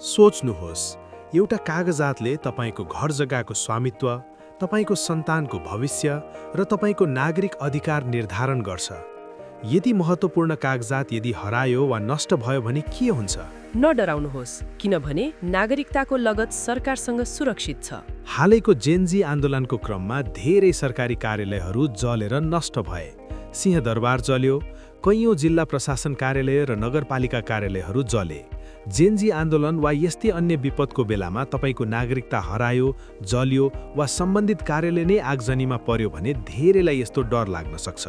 सोच्नुहोस्, एउटा कागजातले तपाईको घर जग्गाको स्वामित्व, तपाईको सन्तानको भविष्य र तपाईको नागरिक अधिकार निर्धारण गर्छ। यदि महत्त्वपूर्ण कागजात यदि हरायो वा नष्ट भयो भने के हुन्छ? नडराउनुहोस्, किनभने नागरिकताको लगत सरकारसँग सुरक्षित छ। हालैको जेनजी आन्दोलनको क्रममा धेरै सरकारी कार्यालयहरू जलेर नष्ट भए। सिंहदरबार जल्यो, कैयौं जिल्ला प्रशासन कार्यालय र नगरपालिका कार्यालयहरू जले। जेनजी आन्दोलन वा यस्तै अन्य विपदको बेलामा तपाईको नागरिकता हरायो, जल्यो वा सम्बन्धित कार्यालय नै आगजनीमा पर्यो भने धेरैलाई यस्तो डर लाग्न सक्छ।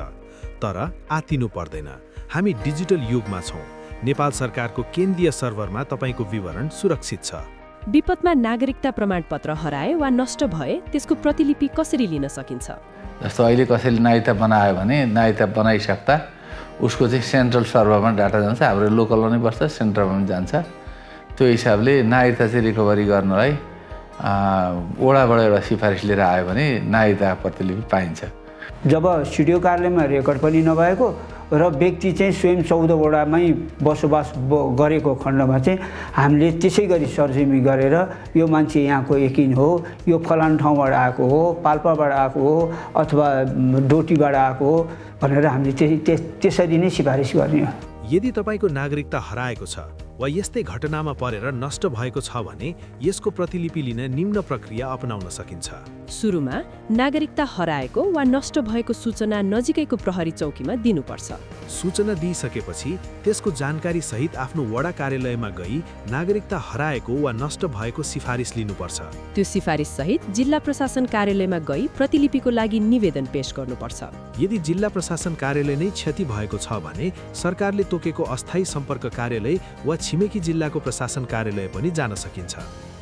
तर आतिनु पर्दैन, हामी डिजिटल युगमा छौं। नेपाल सरकारको केन्द्रीय सर्भरमा तपाईको विवरण सुरक्षित छ। विपदमा नागरिकता प्रमाणपत्र हराए वा नष्ट भए त्यसको प्रतिलिपि कसरी लिन सकिन्छ? जस्तो अहिले कसैले नागरिकता बनायो भने नागरिकता बनाइसक्दा उसको चाहिँ सेन्ट्रल सर्भरमा डाटा जान्छ, हाम्रो लोकलमा नै बस्छ, सेन्ट्रलमा पनि जान्छ। त्यो हिसाबले नागरिकता चाहिँ रिकभरी गर्नलाई वडाबाट एउटा सिफारिस लिएर आयो भने नागरिकता प्रतिलिपि पाइन्छ। जब सिडिओ कार्यालयमा रेकर्ड पनि नभएको र व्यक्ति चाहिँ स्वयं 14 वडामै बसोबास गरेको खण्डमा चाहिँ हामीले त्यसै गरी सर्जमी गरेर यो मान्छे यहाँको एकिन हो, यो फलान ठाउँबाट आएको हो, पाल्पाबाट आएको हो अथवा डोटीबाट आएको हो भनेर हामीले त्यसरी नै सिफारिस गर्ने हो। यदि तपाईको नागरिकता हराएको छ वा यस्तै घटनामा परेर नष्ट भएको छ भने यसको प्रतिलिपि लिन निम्न प्रक्रिया अपनाउन सकिन्छ। सुरुमा नागरिकता हराएको वा नष्ट भएको सूचना नजिकैको प्रहरी चौकीमा दिनुपर्छ। सूचना दिइसकेपछि त्यसको जानकारी सहित आफ्नो वडा कार्यालयमा गई नागरिकता हराएको वा नष्ट भएको सिफारिस लिनुपर्छ। त्यो सिफारिस सहित जिल्ला प्रशासन कार्यालयमा गई प्रतिलिपिको लागि निवेदन पेश गर्नुपर्छ। यदि जिल्ला प्रशासन कार्यालय नै क्षति भएको छ भने सरकारले तोकेको अस्थायी सम्पर्क कार्यालय वा छिमेकी जिल्लाको प्रशासन कार्यालय पनि जान सकिन्छ।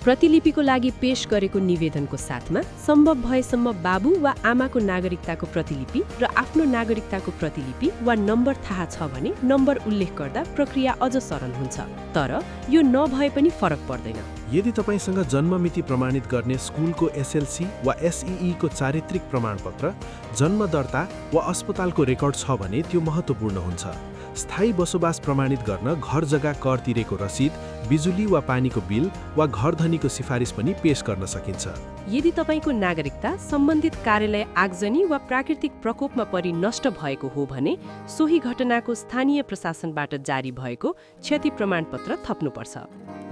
प्रतिलिपिको लागि पेश गरेको निवेदनको साथमा सम्भव भएसम्म बाबु वा आमाको नागरिकताको प्रतिलिपि र आफ्नो नागरिकताको प्रतिलिपि वा नम्बर थाहा छ भने नम्बर उल्लेख गर्दा प्रक्रिया अझ सरल हुन्छ। तर यो नभए पनि फरक पर्दैन। यदि तपाईसँग जन्ममिति प्रमाणित गर्ने स्कुलको एसएलसी वा एसईई को चारित्रिक प्रमाणपत्र, जन्म दर्ता वा अस्पतालको रेकर्ड छ भने त्यो महत्त्वपूर्ण हुन्छ। स्थायी बसोबास प्रमाणित गर्न घर जग्गा कर तिरेको रसिद, बिजुली वा पानीको बिल वा घर धनीको सिफारिस पनि पेश गर्न सकिन्छ। यदि तपाईको नागरिकता सम्बन्धित कार्यालय आगजनी वा प्राकृतिक प्रकोपमा परि नष्ट भएको हो भने सोही घटनाको स्थानीय प्रशासनबाट जारी भएको क्षति प्रमाणपत्र थप्नुपर्छ।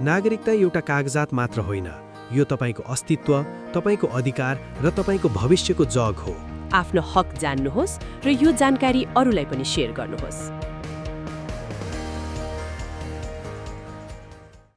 नागरिकता एउटा कागजात मात्र होइन, यो तपाईको अस्तित्व, तपाईको अधिकार र तपाईको भविष्यको जग हो। आफ्नो हक जान्नुहोस् र यो जानकारी अरूलाई पनि शेयर गर्नुहोस्।